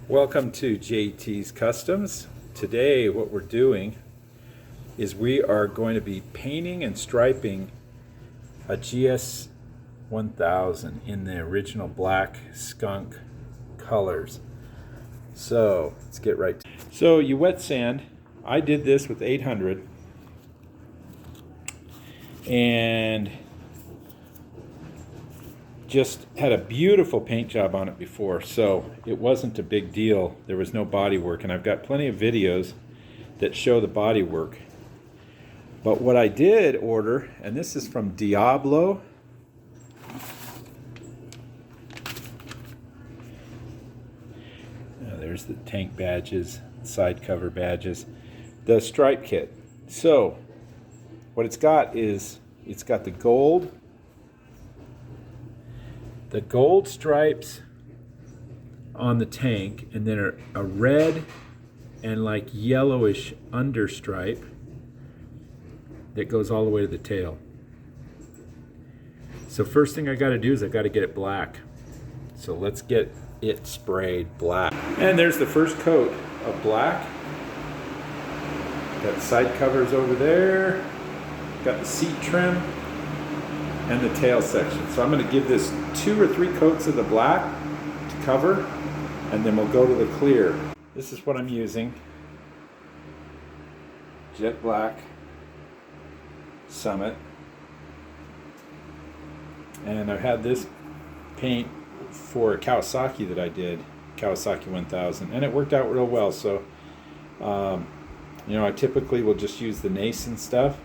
Welcome to JT's Customs. Today what we're doing is we are going to be painting and striping a GS 1000 in the original black skunk colors. So let's get right to it. So you wet sand. I did this with 800 and just had a beautiful paint job on it before, so it wasn't a big deal. There was no body work, and I've got plenty of videos that show the body work. But what I did order, and this is from Diablo, there's the tank badges, side cover badges, the stripe kit. So what it's got is it's got the gold stripes on the tank, and then a red and like yellowish understripe that goes all the way to the tail. So first thing I got to do is I got to get it black. So let's get it sprayed black. And there's the first coat of black. Got the side covers over there. Got the seat trim and the tail section. So I'm going to give this 2 or 3 coats of the black to cover, and then we'll go to the clear. This is what I'm using. Jet Black Summit. And I've had this paint for a Kawasaki that I did, Kawasaki 1000, and it worked out real well. So, I typically will just use the Nason stuff.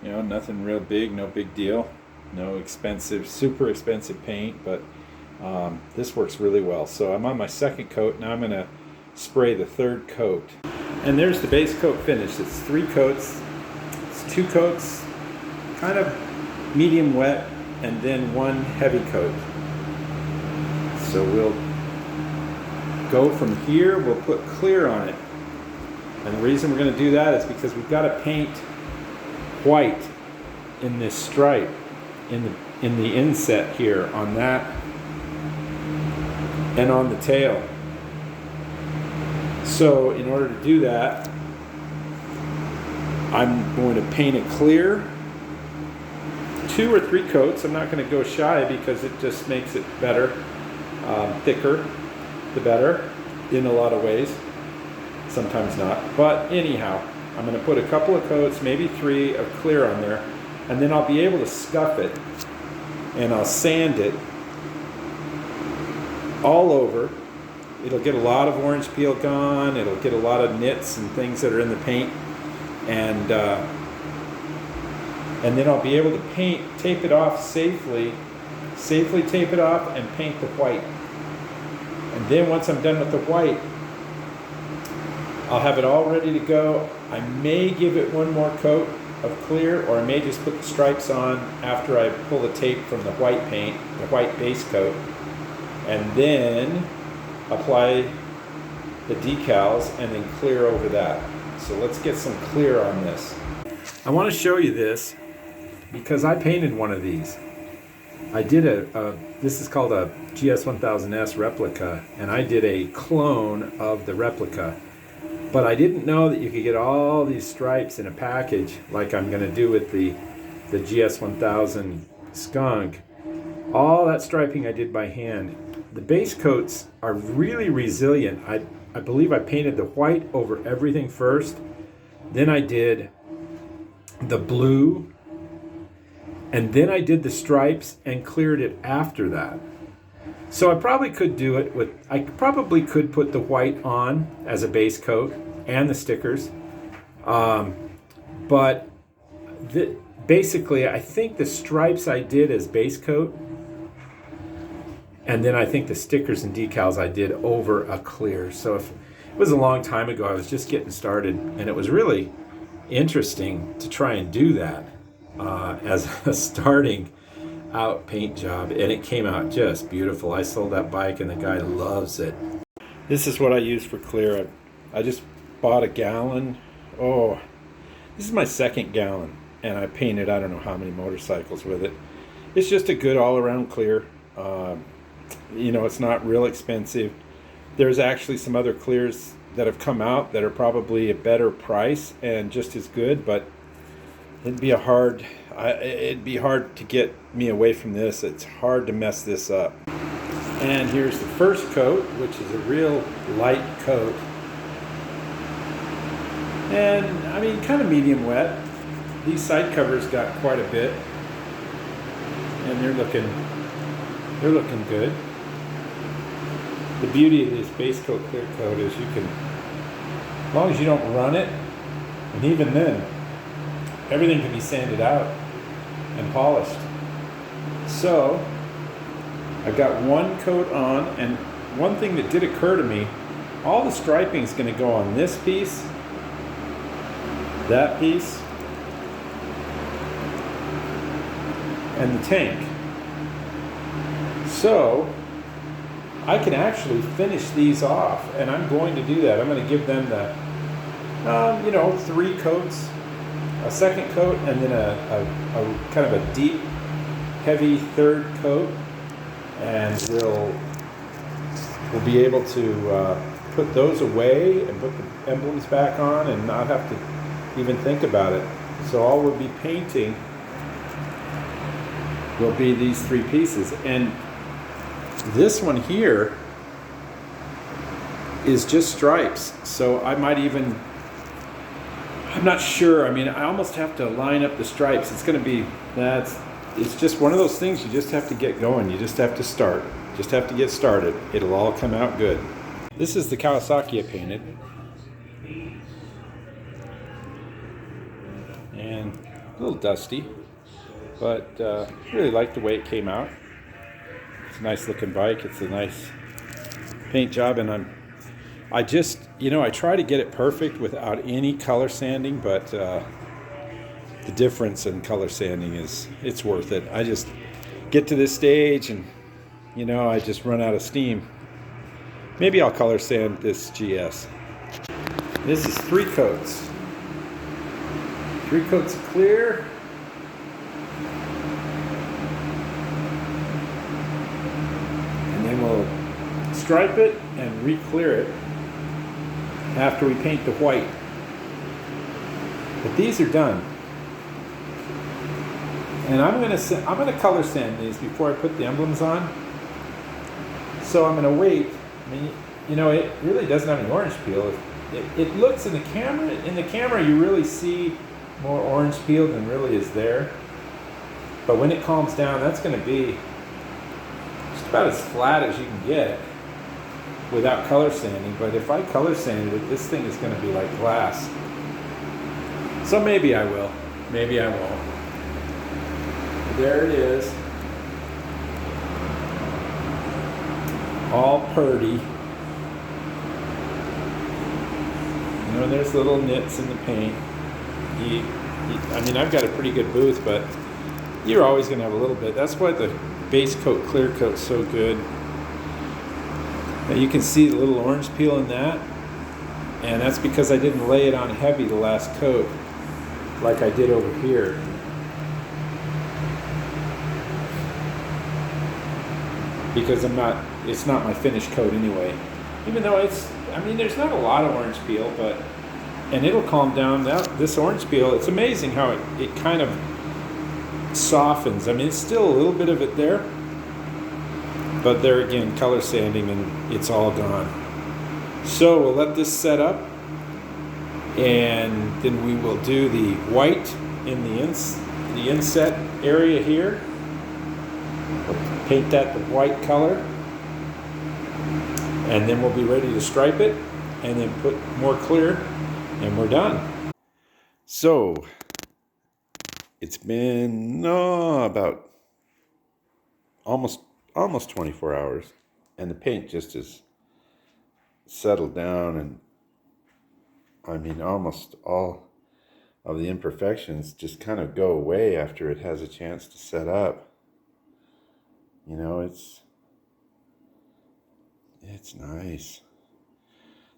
Nothing real big, no big deal, no expensive, super expensive paint, but this works really well. So I'm on my second coat. Now I'm going to spray the third coat. And there's the base coat finish. It's 3 coats. It's 2 coats, kind of medium wet, and then 1 heavy coat. So we'll go from here, we'll put clear on it. And the reason we're going to do that is because we've got to paint white in this stripe in the inset here on that and on the tail. So in order to do that, I'm going to paint it clear, 2 or 3 coats. I'm not going to go shy because it just makes it better, thicker the better in a lot of ways, sometimes not, but anyhow, I'm going to put a couple of coats, maybe 3 of clear on there, and then I'll be able to scuff it, and I'll sand it all over. It'll get a lot of orange peel gone, it'll get a lot of nits and things that are in the paint, and then I'll be able to tape it off safely tape it off and paint the white. And then once I'm done with the white, I'll have it all ready to go. I may give it 1 more coat of clear, or I may just put the stripes on after I pull the tape from the white paint, the white base coat, and then apply the decals and then clear over that. So let's get some clear on this. I want to show you this because I painted one of these. I did this is called a GS 1000S replica, and I did a clone of the replica. But I didn't know that you could get all these stripes in a package like I'm going to do with the GS 1000 skunk. All that striping I did by hand. The base coats are really resilient. I believe I painted the white over everything first. Then I did the blue. And then I did the stripes and cleared it after that. So I probably could do it with, I probably could put the white on as a base coat and the stickers. But basically I think the stripes I did as base coat, and then I think the stickers and decals I did over a clear. So if it was a long time ago, I was just getting started, and it was really interesting to try and do that as a starting out paint job, and it came out just beautiful. I sold that bike and the guy loves it. This is what I use for clear. I just bought a gallon. Oh, this is my 2nd gallon, and I painted I don't know how many motorcycles with it. It's just a good all-around clear. It's not real expensive. There's actually some other clears that have come out that are probably a better price and just as good, but it'd be it'd be hard to get me away from this. It's hard to mess this up. And here's the first coat, which is a real light coat. And I mean, kind of medium wet. These side covers got quite a bit, and they're looking good. The beauty of this base coat clear coat is you can, as long as you don't run it, and even then, everything can be sanded out and polished. So I've got one coat on, and one thing that did occur to me, all the striping is going to go on this piece, that piece, and the tank. So I can actually finish these off, and I'm going to do that. I'm going to give them the, 3 coats, a second coat, and then a kind of a deep, heavy third coat, and we'll be able to put those away and put the emblems back on and not have to even think about it. So all we'll be painting will be these 3 pieces. And this one here is just stripes. So I might even, I'm not sure. I mean, I almost have to line up the stripes. It's going to be, it's just one of those things you just have to get going. You just have to start. Just have to get started. It'll all come out good. This is the Kawasaki I painted. And a little dusty, but really like the way it came out. It's a nice looking bike. It's a nice paint job, and I just, I try to get it perfect without any color sanding, but the difference in color sanding it's worth it. I just get to this stage and, I just run out of steam. Maybe I'll color sand this GS. This is 3 coats. 3 coats of clear. And then we'll stripe it and re-clear it after we paint the white. But these are done. And I'm gonna color sand these before I put the emblems on. So I'm gonna wait. I mean, it really doesn't have any orange peel. It looks in the camera you really see more orange peel than really is there. But when it calms down, that's going to be just about as flat as you can get without color sanding. But if I color sanded it, this thing is going to be like glass. So maybe I will, maybe I won't. There it is. All purdy. There's little nits in the paint. I mean, I've got a pretty good booth, but you're always going to have a little bit. That's why the base coat, clear coat's so good. Now you can see the little orange peel in that, and that's because I didn't lay it on heavy the last coat like I did over here. Because it's not my finished coat anyway. Even though there's not a lot of orange peel, and it'll calm down. This orange peel, it's amazing how it kind of softens. I mean, it's still a little bit of it there, but there again, color sanding, and it's all gone. So we'll let this set up, and then we will do the white in the inset area here. We'll paint that the white color, and then we'll be ready to stripe it, and then put more clear, and we're done. So it's been about almost 24 hours, and the paint just is settled down, and I mean, almost all of the imperfections just kind of go away after it has a chance to set up. It's nice.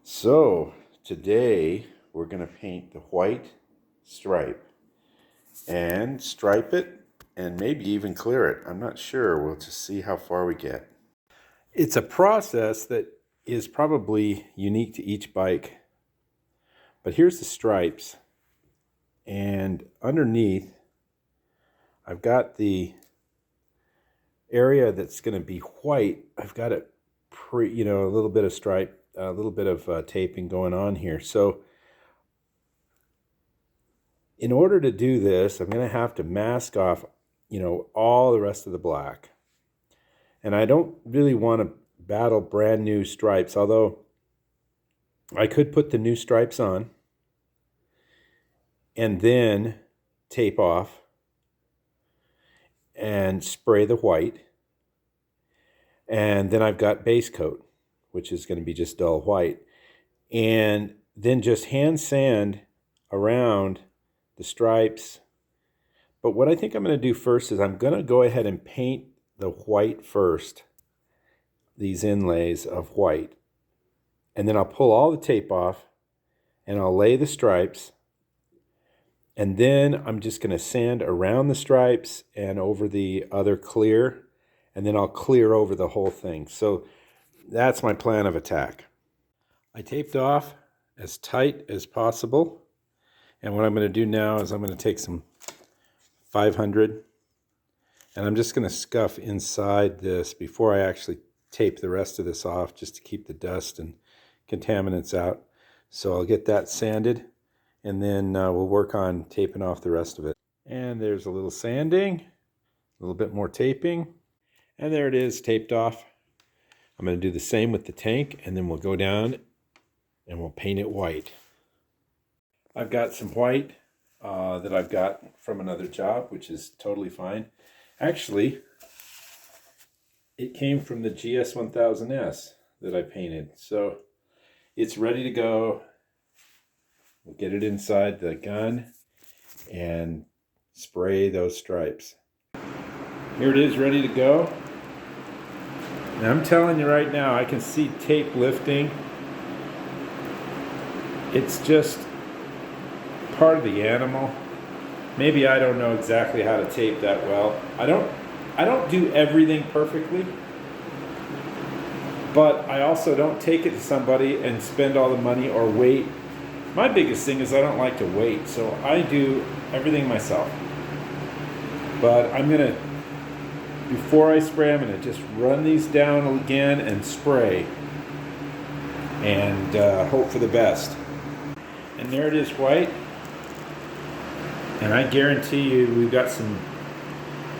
So today we're going to paint the white stripe and stripe it and maybe even clear it. I'm not sure. We'll just see how far we get. It's a process that is probably unique to each bike. But here's the stripes. And underneath, I've got the area that's going to be white. I've got it a little bit of stripe, a little bit of taping going on here. So in order to do this, I'm going to have to mask off, all the rest of the black. And I don't really want to battle brand new stripes, although I could put the new stripes on and then tape off and spray the white. And then I've got base coat, which is going to be just dull white. And then just hand sand around the stripes. But what I think I'm going to do first is I'm going to go ahead and paint the white first, these inlays of white. And then I'll pull all the tape off and I'll lay the stripes. And then I'm just going to sand around the stripes and over the other clear. And then I'll clear over the whole thing. So that's my plan of attack. I taped off as tight as possible. And what I'm going to do now is I'm going to take some 500 and I'm just going to scuff inside this before I actually tape the rest of this off, just to keep the dust and contaminants out. So I'll get that sanded and then we'll work on taping off the rest of it. And there's a little sanding, a little bit more taping, and there it is, taped off. I'm going to do the same with the tank, and then we'll go down and we'll paint it white. I've got some white that I've got from another job, which is totally fine. Actually, it came from the GS1000S that I painted. So it's ready to go. We'll get it inside the gun and spray those stripes. Here it is, ready to go. And I'm telling you right now, I can see tape lifting. It's just part of the animal. Maybe I don't know exactly how to tape that well. I don't do everything perfectly, but I also don't take it to somebody and spend all the money or wait. My biggest thing is I don't like to wait, so I do everything myself. But I'm gonna, before I spray, I'm gonna just run these down again and spray and hope for the best. And there it is, white. And I guarantee you we've got some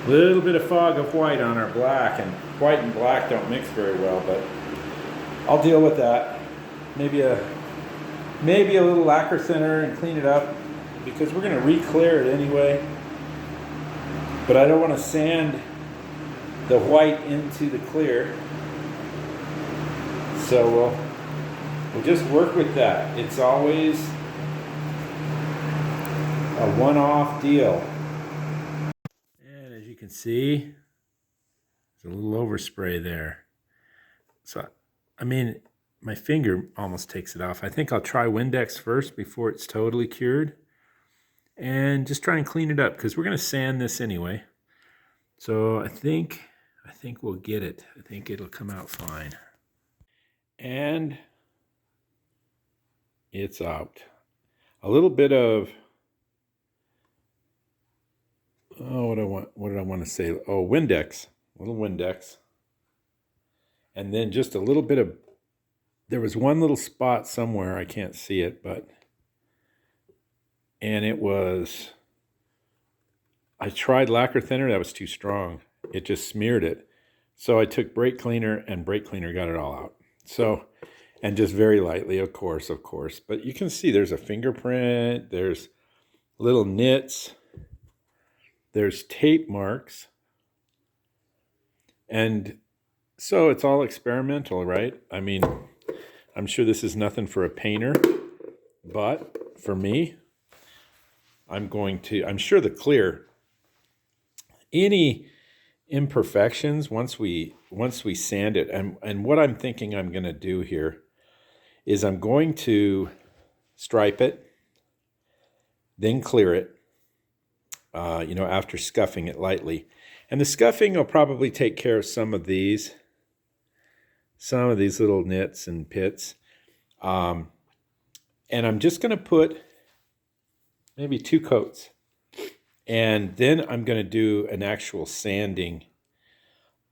little bit of fog of white on our black, and white and black don't mix very well, but I'll deal with that. Maybe a little lacquer thinner and clean it up, because we're going to re-clear it anyway. But I don't want to sand the white into the clear. So we'll just work with that. It's always a one-off deal. And as you can see, there's a little overspray there. So, I mean, my finger almost takes it off. I think I'll try Windex first before it's totally cured. And just try and clean it up, because we're going to sand this anyway. So I think we'll get it. I think it'll come out fine. And it's out. A little bit of, what did I want to say? Oh, Windex, a little Windex. And then just a little bit of, there was one little spot somewhere, I can't see it, and it was, I tried lacquer thinner, that was too strong. It just smeared it. So I took brake cleaner, and brake cleaner got it all out. So, and just very lightly, of course. But you can see there's a fingerprint, there's little nits, there's tape marks. And so it's all experimental, right? I mean, I'm sure this is nothing for a painter, but for me, I'm sure the clear, any imperfections, once we sand it, and what I'm thinking I'm going to do here is I'm going to stripe it, then clear it, after scuffing it lightly. And the scuffing will probably take care of some of these some of these little nits and pits. And I'm just going to put maybe 2 coats. And then I'm going to do an actual sanding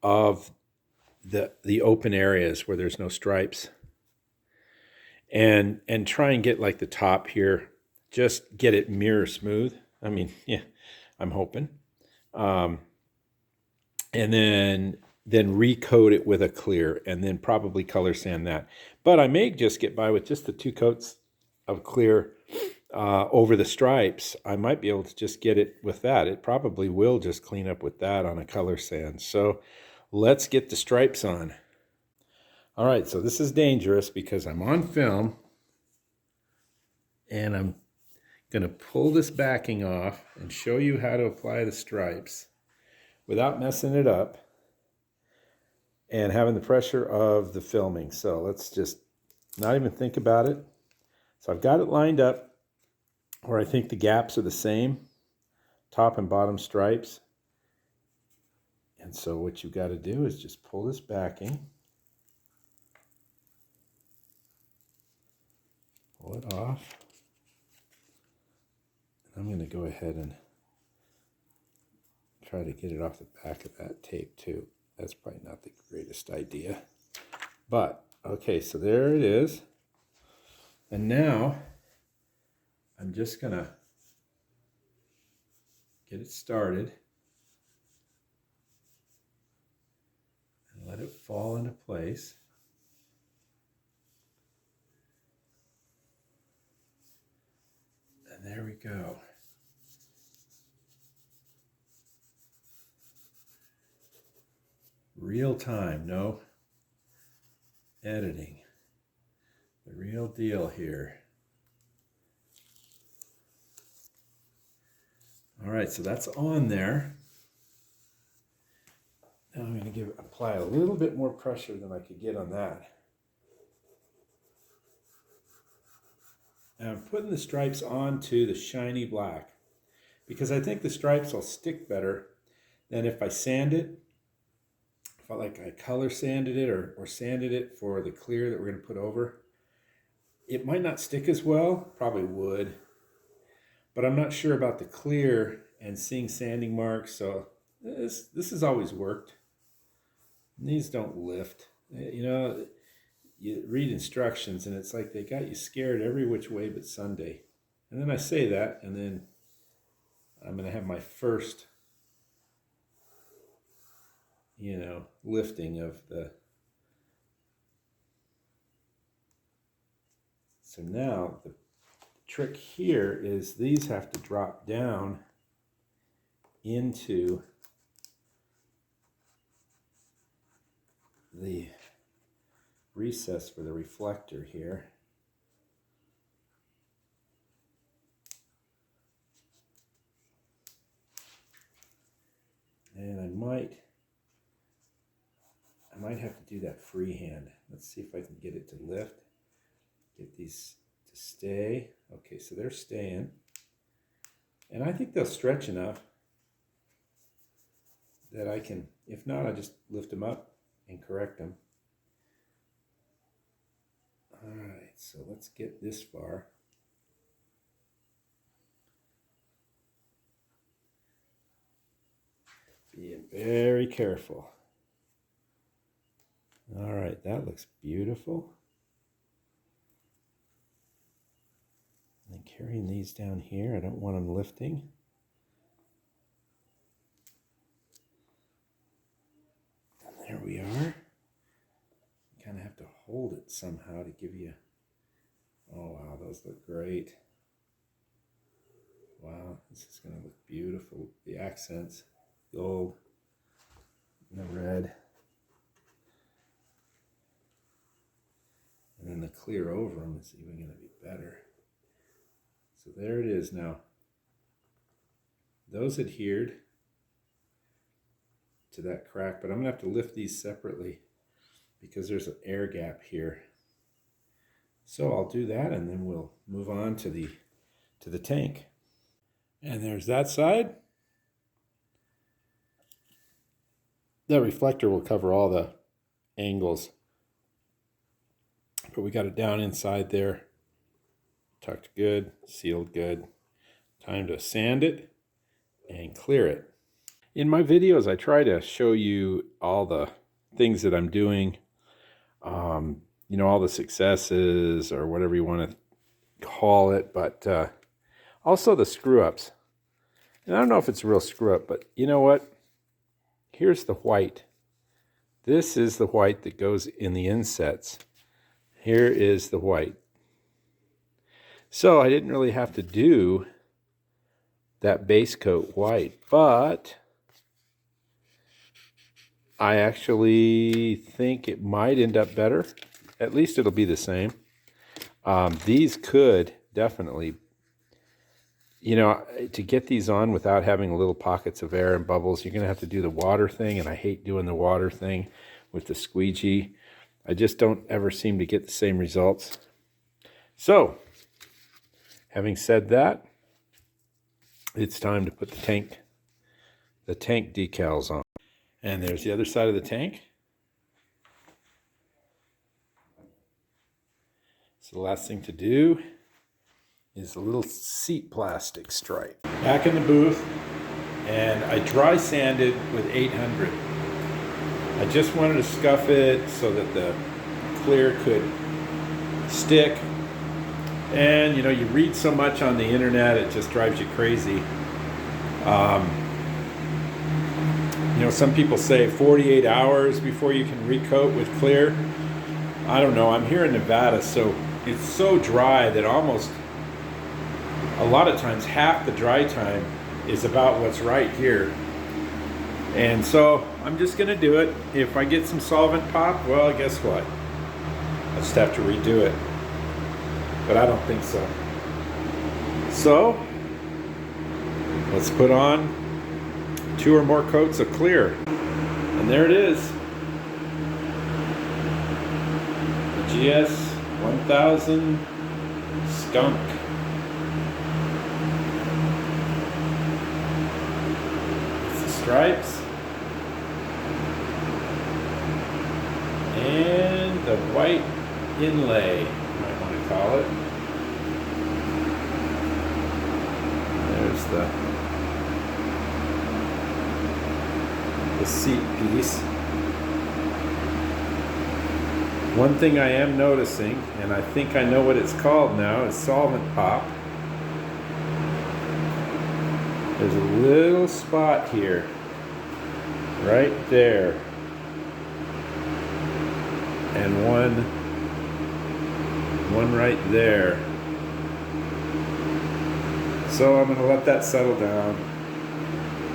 of the open areas where there's no stripes. And try and get like the top here, just get it mirror smooth. I mean, yeah, I'm hoping. And then recoat it with a clear, and then probably color sand that. But I may just get by with just the 2 coats of clear over the stripes. I might be able to just get it with that. It probably will just clean up with that on a color sand. So let's get the stripes on. All right, so this is dangerous because I'm on film, and I'm going to pull this backing off and show you how to apply the stripes without messing it up and having the pressure of the filming. So let's just not even think about it. So I've got it lined up where I think the gaps are the same, top and bottom stripes. And so what you've got to do is just pull this backing, pull it off. And I'm going to go ahead and try to get it off the back of that tape too. That's probably not the greatest idea. But, okay, so there it is. And now I'm just going to get it started and let it fall into place. And there we go. Real time, no editing. The real deal here. All right, so that's on there. Now I'm going to apply a little bit more pressure than I could get on that. And I'm putting the stripes onto the shiny black because I think the stripes will stick better than if I sand it. If I color sanded it or sanded it for the clear that we're going to put over. It might not stick as well, probably would, but I'm not sure about the clear and seeing sanding marks, so this has always worked. And these don't lift. You know, you read instructions and it's like they got you scared every which way but Sunday. And then I say that, and then I'm going to have my first, lifting of the... So now the trick here is these have to drop down into the recess for the reflector here. And I might have to do that freehand. Let's see if I can get it to lift. Get these to stay. Okay, so they're staying. And I think they'll stretch enough that I can, if not, I just lift them up and correct them. All right, so let's get this far. Being very careful. All right, that looks beautiful. And carrying these down here, I don't want them lifting. And there we are. You kind of have to hold it somehow to give you, oh wow, those look great. Wow, this is going to look beautiful. The accents, gold, and the red. And then the clear over them is even going to be better. So there it is now. Those adhered to that crack, but I'm going to have to lift these separately because there's an air gap here. So I'll do that, and then we'll move on to the tank. And there's that side. That reflector will cover all the angles But we got it down inside there, tucked good, sealed good. Time to sand it and clear it. In my videos, I try to show you all the things that I'm doing, you know, all the successes or whatever you want to call it, but also the screw-ups. And I don't know if it's a real screw-up, but you know what? Here's the white. This is the white that goes in the insets. Here is the white. So I didn't really have to do that base coat white, but I actually think it might end up better. At least it'll be the same. These could definitely, you know, to get these on without having little pockets of air and bubbles, you're going to have to do the water thing, and I hate doing the water thing with the squeegee. I just don't ever seem to get the same results. So, having said that, it's time to put the tank decals on. And there's the other side of the tank. So the last thing to do is a little seat plastic stripe. Back in the booth, and I dry sanded with 800. I just wanted to scuff it so that the clear could stick. And you know, you read so much on the internet, it just drives you crazy. You know, some people say 48 hours before you can recoat with clear. I don't know, I'm here in Nevada, so it's so dry that almost a lot of times half the dry time is about what's right here. And so I'm just gonna do it. If I get some solvent pop, well, guess what? I just have to redo it. But I don't think so. So let's put on 2 or more coats of clear. And there it is. The GS 1000 Skunk. It's the stripes. And the white inlay, you might want to call it. There's the seat piece. One thing I am noticing, and I think I know what it's called now, is solvent pop. There's a little spot here, right there, and one right there. So I'm going to let that settle down.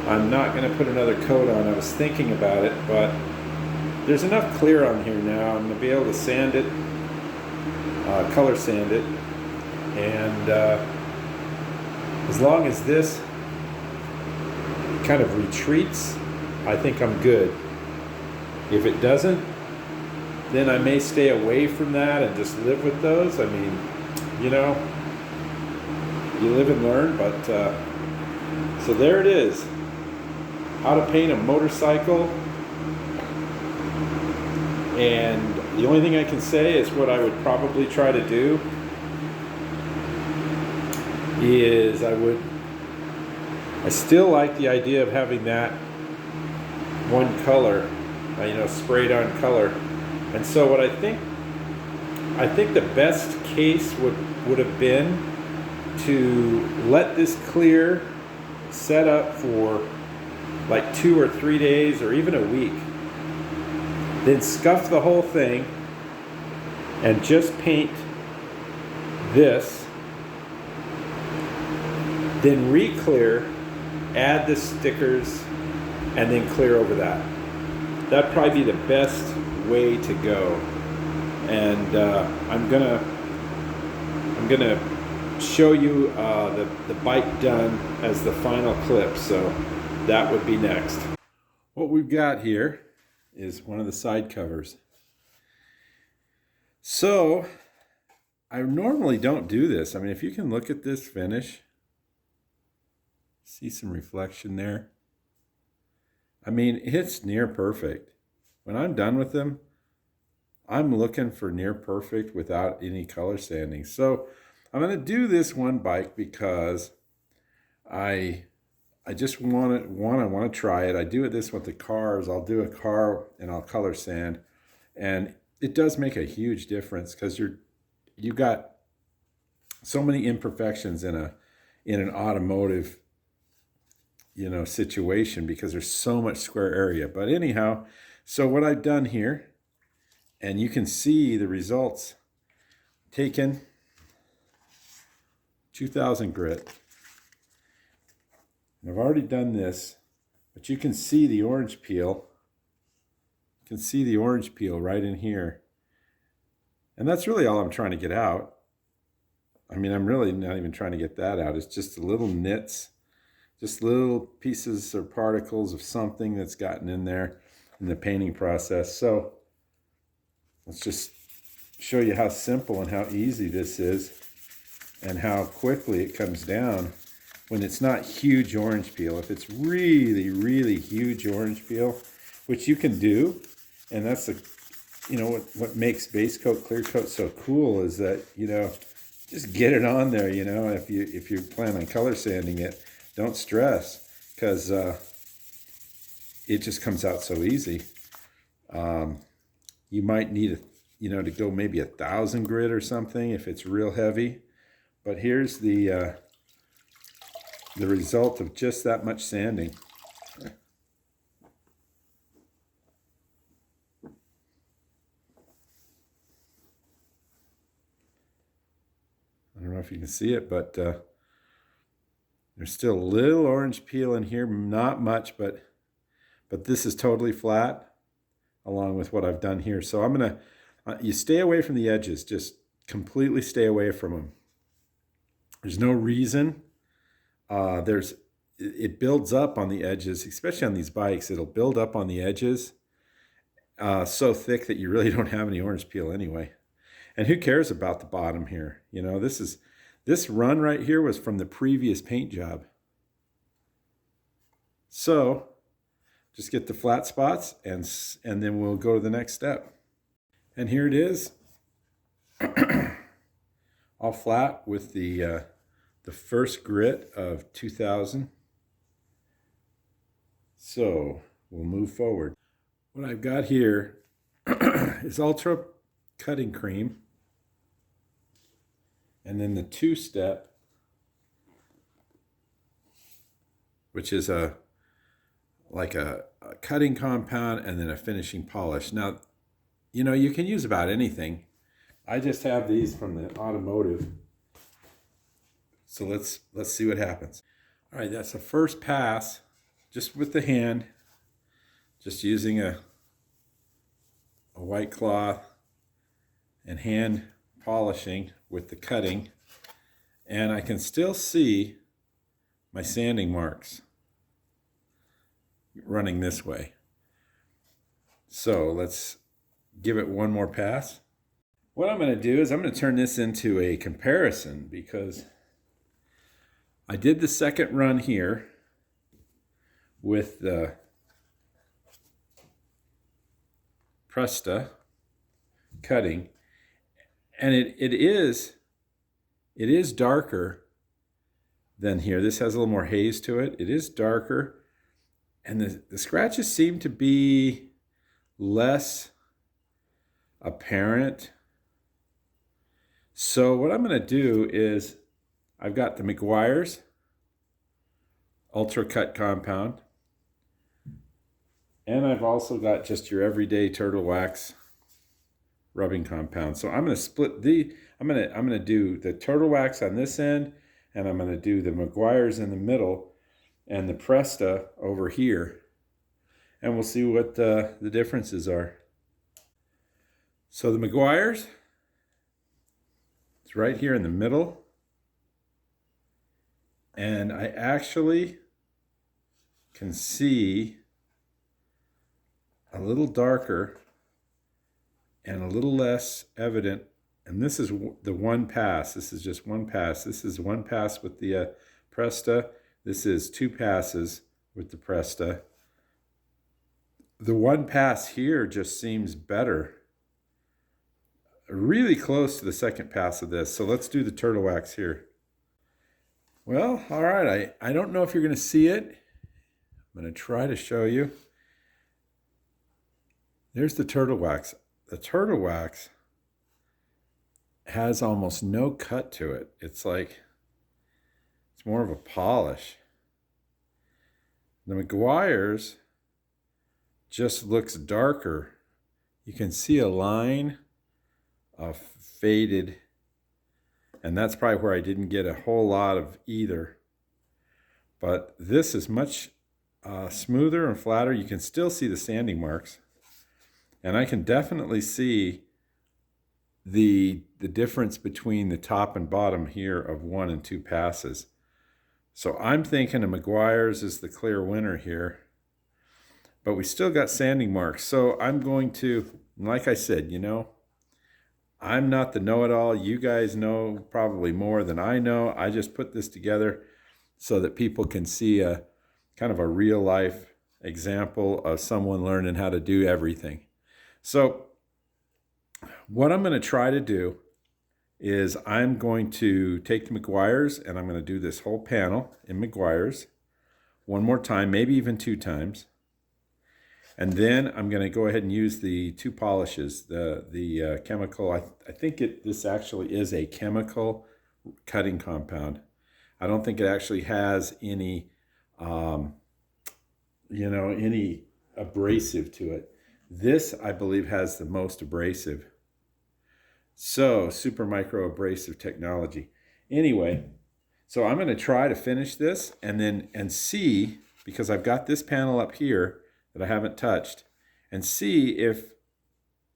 I'm not going to put another coat on. I was thinking about it, but there's enough clear on here now. I'm going to be able to sand it, color sand it, and as long as this kind of retreats, I think I'm good. If it doesn't, then I may stay away from that and just live with those. I mean, you know, you live and learn, but so there it is. How to paint a motorcycle. And the only thing I can say is what I would probably try to do is I still like the idea of having that one color, you know, sprayed on color. And so what I think the best case would have been to let this clear set up for like 2 or 3 days or even a week. Then scuff the whole thing and just paint this. Then re-clear, add the stickers, and then clear over that. That'd probably be the best way to go. And I'm gonna show you the bike done as the final clip. So that would be next. What we've got here is one of the side covers. So I normally don't do this. I mean, if you can look at this finish, see some reflection there. I mean, it's near perfect. When I'm done with them, I'm looking for near perfect without any color sanding. So I'm going to do this one bike because I just want to try it. I do it this with the cars. I'll do a car and I'll color sand, and it does make a huge difference because you got so many imperfections in an automotive situation because there's so much square area. But anyhow, so what I've done here, and you can see the results, taken 2000 grit. And I've already done this, but you can see the orange peel. You can see the orange peel right in here. And that's really all I'm trying to get out. I mean, I'm really not even trying to get that out. It's just little nits, just little pieces or particles of something that's gotten in there in the painting process. So let's just show you how simple and how easy this is and how quickly it comes down when it's not huge orange peel. If it's really, really huge orange peel, which you can do, and that's what makes base coat, clear coat so cool is that, just get it on there, if you plan on color sanding it, don't stress because it just comes out so easy. You might need to go maybe 1,000 grit or something if it's real heavy. But here's the result of just that much sanding. I don't know if you can see it, but there's still a little orange peel in here, not much, but this is totally flat along with what I've done here. So I'm gonna, you stay away from the edges, just completely stay away from them. There's no reason. It builds up on the edges, especially on these bikes. It'll build up on the edges so thick that you really don't have any orange peel anyway. And who cares about the bottom here? This run right here was from the previous paint job. So just get the flat spots and then we'll go to the next step. And here it is, all flat with the first grit of 2000. So we'll move forward. What I've got here is Ultra cutting cream, and then the two-step, which is like a cutting compound and then a finishing polish. Now, you can use about anything. I just have these from the automotive. So let's see what happens. All right, that's the first pass, just with the hand, just using a white cloth and hand polishing with the cutting. And I can still see my sanding marks running this way. So let's give it one more pass. What I'm going to do is I'm going to turn this into a comparison because I did the second run here with the Presta cutting, and it is darker than here. This has a little more haze to it. It is darker, and the scratches seem to be less apparent. So what I'm going to do is I've got the Meguiar's Ultra Cut Compound, and I've also got just your everyday Turtle Wax rubbing compound. So I'm going to split I'm going to do the Turtle Wax on this end, and I'm going to do the Meguiar's in the middle and the Presta over here. And we'll see what the differences are. So the Meguiar's, it's right here in the middle. And I actually can see a little darker and a little less evident. And this is the one pass. This is just one pass. This is one pass with the Presta. This is two passes with the Presta. The one pass here just seems better really close to the second pass of this. So let's do the turtle wax here. Well, all right, I don't know if you're gonna see it. I'm gonna try to show you. There's the turtle wax. The turtle wax has almost no cut to it. It's like, it's more of a polish. The Meguiar's just looks darker. You can see a line of faded, and that's probably where I didn't get a whole lot of either. But this is much smoother and flatter. You can still see the sanding marks, and I can definitely see the difference between the top and bottom here of 1 and 2 passes. So I'm thinking a Meguiar's is the clear winner here, but we still got sanding marks. So I'm going to, like I said, you know, I'm not the know-it-all. You guys know probably more than I know. I just put this together so that people can see a kind of a real life example of someone learning how to do everything. So what I'm going to try to do is I'm going to take the Meguiar's and I'm going to do this whole panel in Meguiar's one more time, maybe even 2 times. And then I'm going to go ahead and use the 2 polishes, the chemical. I think this actually is a chemical cutting compound. I don't think it actually has any, any abrasive to it. This, I believe, has the most abrasive. So, super micro abrasive technology. Anyway, so I'm going to try to finish this and see, because I've got this panel up here that I haven't touched, and see if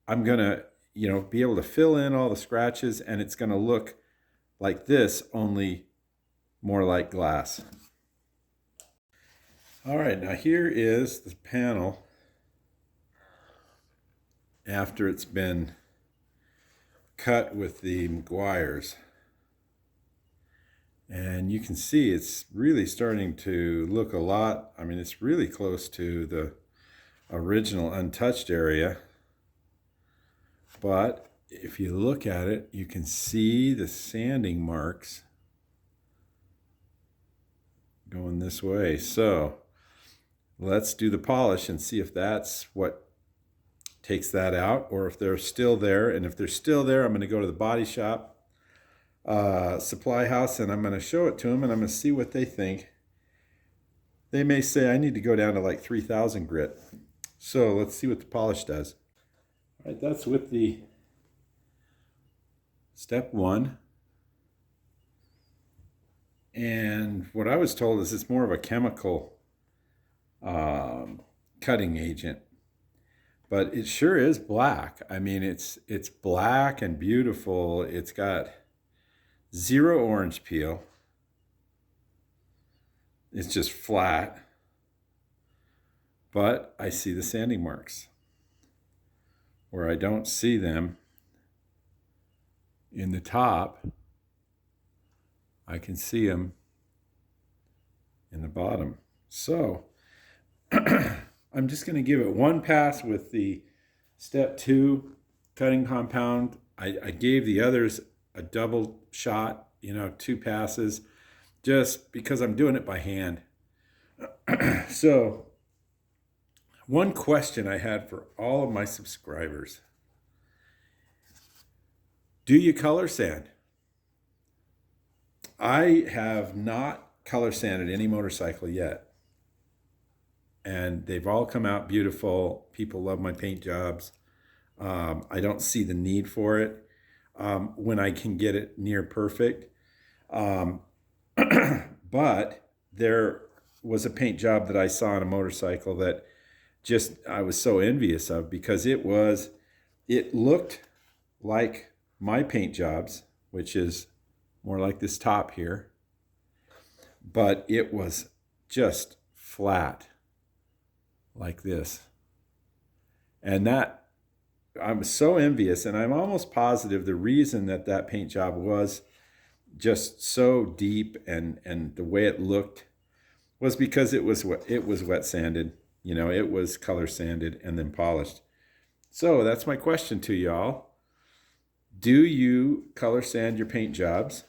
I'm going to, be able to fill in all the scratches and it's going to look like this, only more like glass. All right, now here is the panel after it's been cut with the Meguiar's. And you can see it's really starting to look a lot, it's really close to the original untouched area. But if you look at it, you can see the sanding marks going this way. So let's do the polish and see if that's what takes that out, or if they're still there. And if they're still there, I'm going to go to the body shop supply house and I'm going to show it to them and I'm going to see what they think. They may say I need to go down to like 3,000 grit. So let's see what the polish does. All right, that's with the step 1. And what I was told is it's more of a chemical cutting agent. But it sure is black. It's black and beautiful. It's got 0 orange peel. It's just flat. But I see the sanding marks. Where I don't see them in the top, I can see them in the bottom. So I'm just going to give it one pass with the step 2 cutting compound. I gave the others a double shot, 2 passes, just because I'm doing it by hand. So one question I had for all of my subscribers: do you color sand? I have not color sanded any motorcycle yet. And they've all come out beautiful. People love my paint jobs. I don't see the need for it when I can get it near perfect. But there was a paint job that I saw on a motorcycle that I was so envious of, because it looked like my paint jobs, which is more like this top here, but it was just flat like this. And that, I'm so envious, and I'm almost positive the reason that paint job was just so deep and the way it looked was because it was wet sanded, it was color sanded and then polished. So that's my question to y'all. Do you color sand your paint jobs?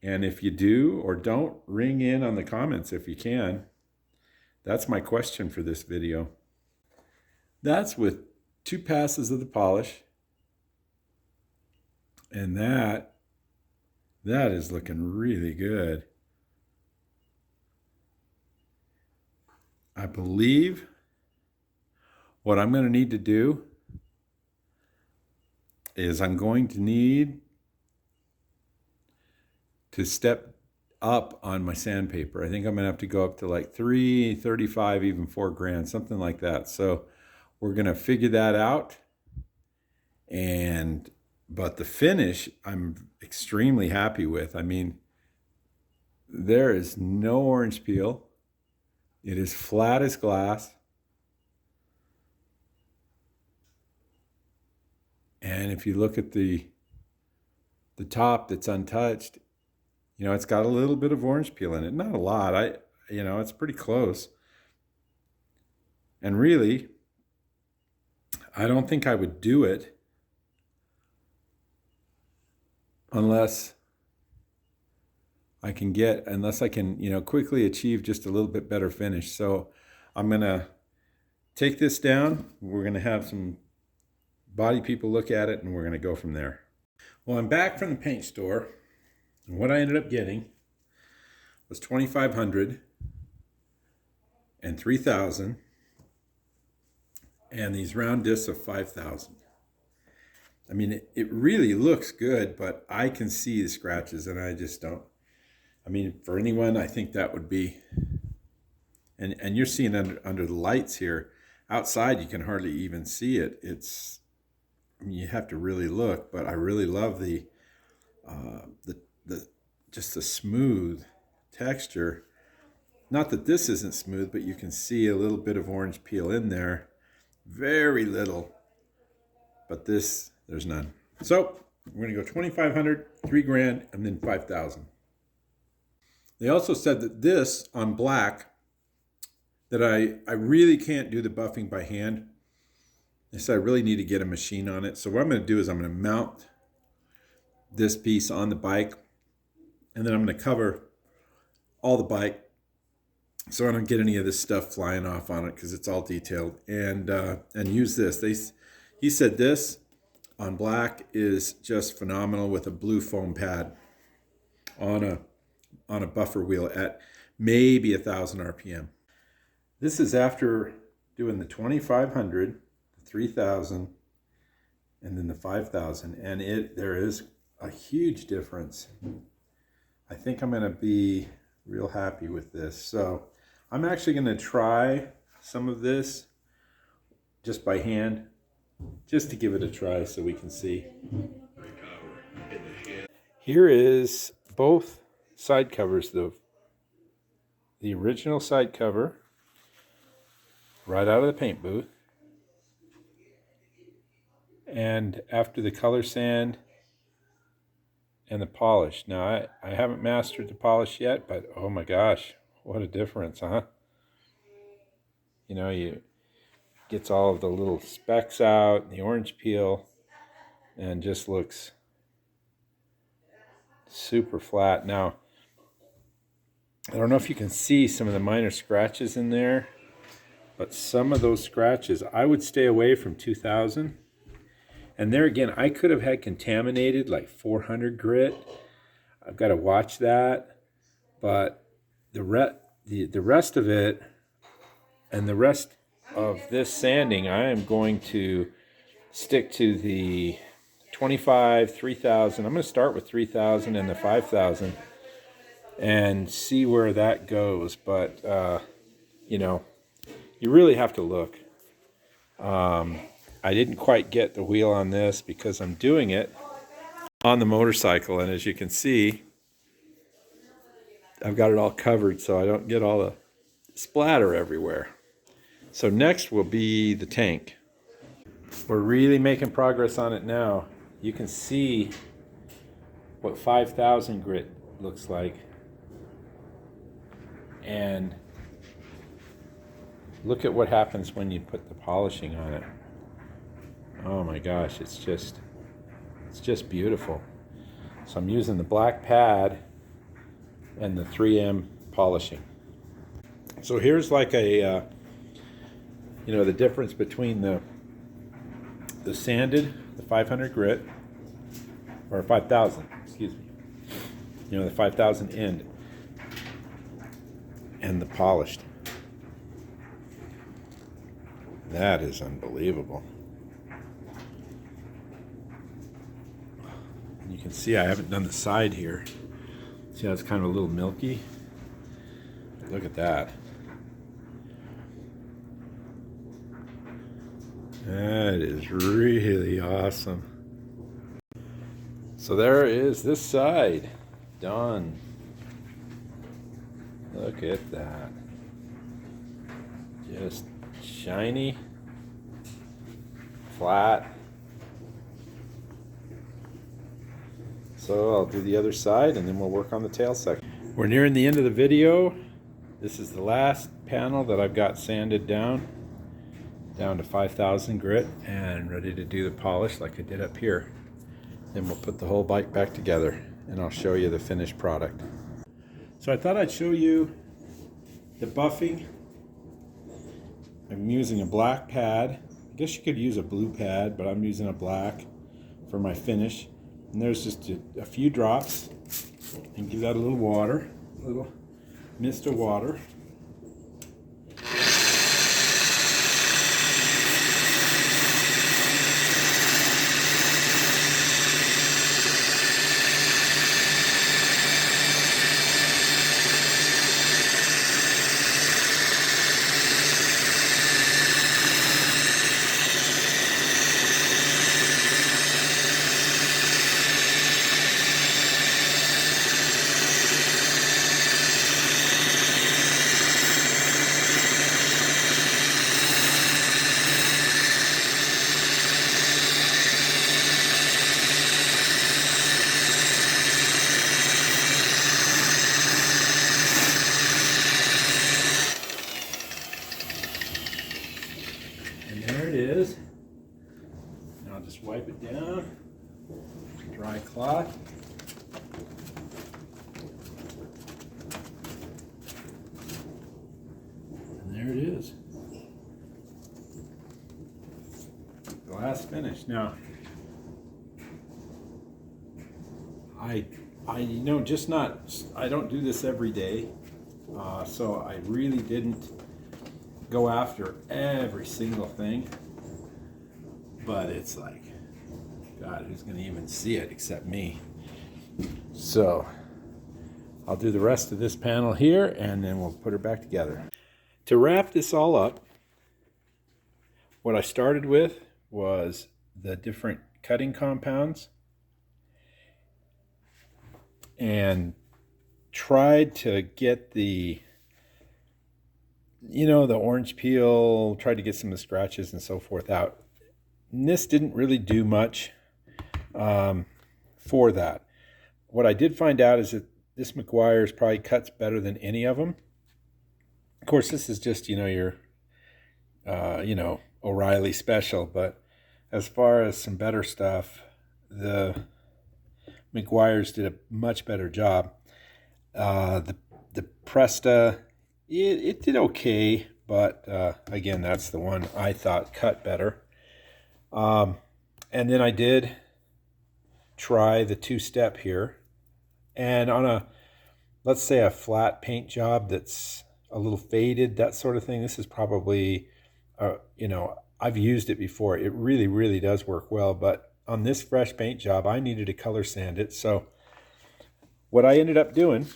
And if you do or don't, ring in on the comments if you can. That's my question for this video. That's with 2 passes of the polish. And that is looking really good. I believe what I'm going to need to do is I'm going to need to step up on my sandpaper. I think I'm going to have to go up to like 335, even 4 grand, something like that. So we're going to figure that out. But the finish, I'm extremely happy with. I mean, there is no orange peel. It is flat as glass. And if you look at the top that's untouched, you know, it's got a little bit of orange peel in it. Not a lot. It's pretty close. And really, I don't think I would do it unless I can, quickly achieve just a little bit better finish. So I'm going to take this down. We're going to have some body people look at it, and we're going to go from there. Well, I'm back from the paint store, and what I ended up getting was 2,500 and 3,000 and these round discs of 5,000. I mean, it really looks good, but I can see the scratches, and I just don't. I mean, for anyone, I think that would be, and you're seeing under the lights here. Outside, you can hardly even see it. I mean, you have to really look, but I really love the smooth texture. Not that this isn't smooth, but you can see a little bit of orange peel in there. Very little, but there's none. So we're gonna go 2,500, 3 grand, and then 5,000. They also said that this on black, that I really can't do the buffing by hand. They said I really need to get a machine on it. So what I'm going to do is I'm going to mount this piece on the bike, and then I'm going to cover all the bike so I don't get any of this stuff flying off on it, because it's all detailed, and use this. He said this on black is just phenomenal with a blue foam pad on a buffer wheel at maybe 1,000 RPM. This is after doing the 2,500, the 3,000, and then the 5,000, and there is a huge difference. I think I'm going to be real happy with this. So I'm actually going to try some of this just by hand, just to give it a try so we can see. Here is both side covers, the original side cover right out of the paint booth, and after the color sand and the polish. Now I haven't mastered the polish yet, but oh my gosh, what a difference, huh? You know, you gets all of the little specks out, the orange peel, and just looks super flat. Now I don't know if you can see some of the minor scratches in there, but some of those scratches, I would stay away from 2,000. And there again, I could have had contaminated like 400 grit. I've got to watch that. But the rest of it, and the rest of this sanding, I am going to stick to the 25, 3,000. I'm going to start with 3,000 and the 5,000 and see where that goes. But, you really have to look. I didn't quite get the wheel on this because I'm doing it on the motorcycle, and as you can see, I've got it all covered so I don't get all the splatter everywhere. So next will be the tank. We're really making progress on it now. You can see what 5,000 grit looks like, and look at what happens when you put the polishing on it. Oh my gosh, it's just It's just beautiful. So I'm using the black pad and the 3M polishing. So here's like a, you know, the difference between the sanded, the 500 grit, or 5,000, excuse me. You know, the 5,000 end, and the polished. That is unbelievable. You can see I haven't done the side here. See how it's kind of a little milky? Look at that. That is really awesome. So there is this side done. Look at that. Just shiny, flat. So I'll do the other side and then we'll work on the tail section. We're nearing the end of the video. This is the last panel that I've got sanded down to 5,000 grit and ready to do the polish like I did up here. Then we'll put the whole bike back together and I'll show you the finished product. So I thought I'd show you the buffing. I'm using a black pad. I guess you could use a blue pad, but I'm using a black for my finish. And there's just a few drops, and give that a little water, a little mist of water. And there it is. Now I'll just wipe it down. Dry cloth. And there it is. Glass finish. Now, I you know, I don't do this every day, so I really didn't go after every single thing, but it's like, God, who's gonna even see it except me? So I'll do the rest of this panel here and then we'll put her back together. To wrap this all up, what I started with was the different cutting compounds and tried to get the, you know, the orange peel, tried to get some of the scratches and so forth out. And this didn't really do much for that. What I did find out is that this McGuire's probably cuts better than any of them. Of course, this is just, you know, your, you know, O'Reilly special, but as far as some better stuff, the McGuire's did a much better job. The Presta, it did okay, but again, that's the one I thought cut better. And then I did try the two-step here, and on a, let's say a flat paint job that's a little faded, that sort of thing, this is probably, you know, I've used it before. It really, really does work well, but on this fresh paint job, I needed to color sand it. So what I ended up doing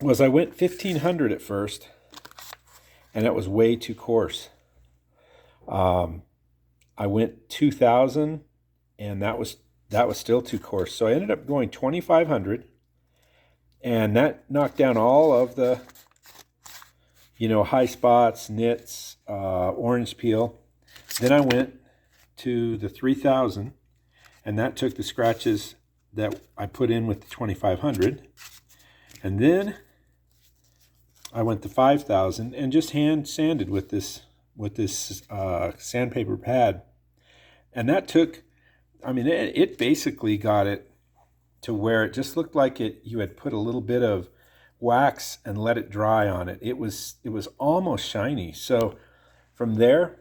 was I went 1500 at first, and it was way too coarse. I went 2000, and that was still too coarse. So I ended up going 2500, and that knocked down all of the, you know, high spots, nits, orange peel. Then I went to the 3000, and that took the scratches that I put in with the 2500. And then I went to 5000 and just hand sanded with this sandpaper pad. And that took I mean, it basically got it to where it just looked like you had put a little bit of wax and let it dry on it. It was almost shiny. So from there,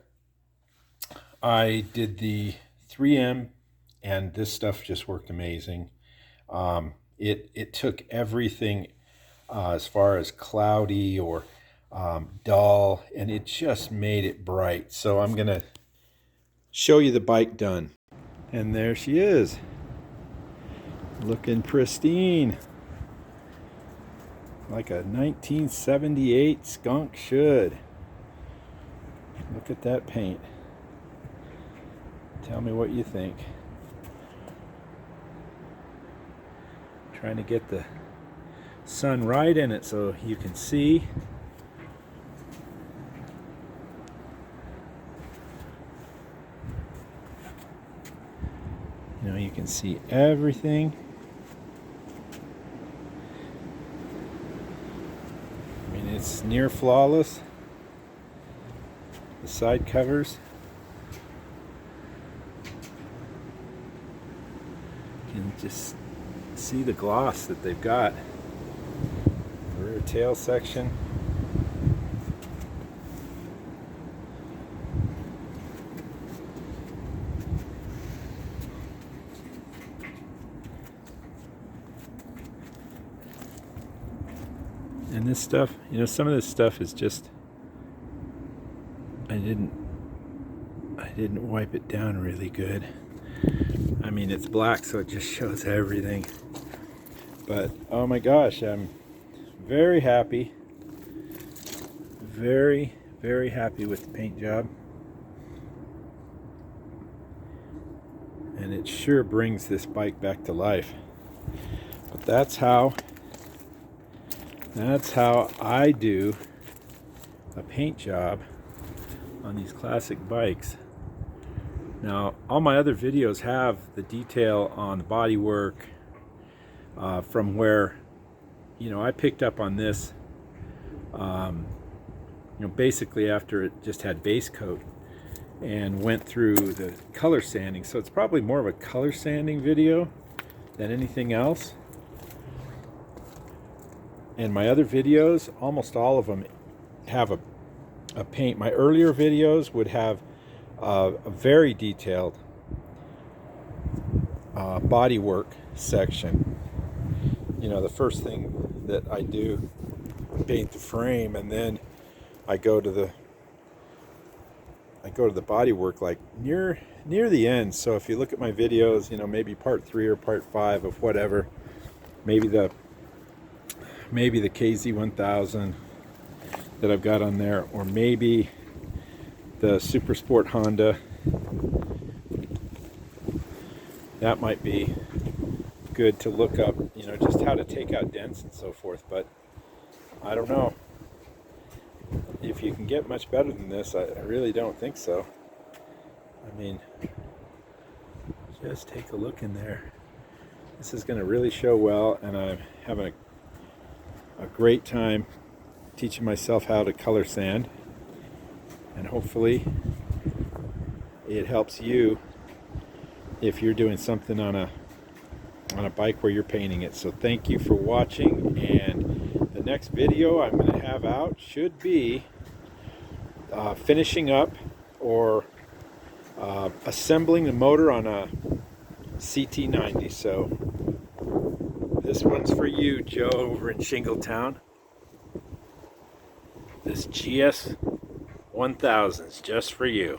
I did the 3M, and this stuff just worked amazing. It took everything as far as cloudy or dull, and it just made it bright. So I'm gonna show you the bike done. And there she is, looking pristine, like a 1978 skunk should. Look at that paint. Tell me what you think. Trying to get the sun right in it so you can see. You know, you can see everything. I mean, it's near flawless. The side covers. You can just see the gloss that they've got. The rear tail section. And this stuff, you know, some of this stuff is just, I didn't wipe it down really good. I mean, it's black, so it just shows everything. But oh my gosh, I'm very happy. Very, very happy with the paint job. And it sure brings this bike back to life. But that's how I do a paint job on these classic bikes. Now, all my other videos have the detail on the bodywork from where, you know, I picked up on this, you know, basically after it just had base coat, and went through the color sanding. So it's probably more of a color sanding video than anything else. And my other videos, almost all of them have a paint. My earlier videos would have a very detailed bodywork section. You know, the first thing that I do, paint the frame, and then I go to the bodywork like near the end. So if you look at my videos, you know, maybe part 3 or part 5 of whatever, maybe the KZ1000 that I've got on there, or maybe the Super Sport Honda. That might be good to look up, you know, just how to take out dents and so forth. But I don't know if you can get much better than this. I really don't think so. I mean, just take a look in there. This is going to really show well, and I'm having a great time teaching myself how to color sand, and hopefully it helps you if you're doing something on a bike where you're painting it. So thank you for watching, and the next video I'm going to have out should be finishing up or assembling the motor on a CT90. So this one's for you, Joe, over in Shingletown. This GS 1000 is just for you.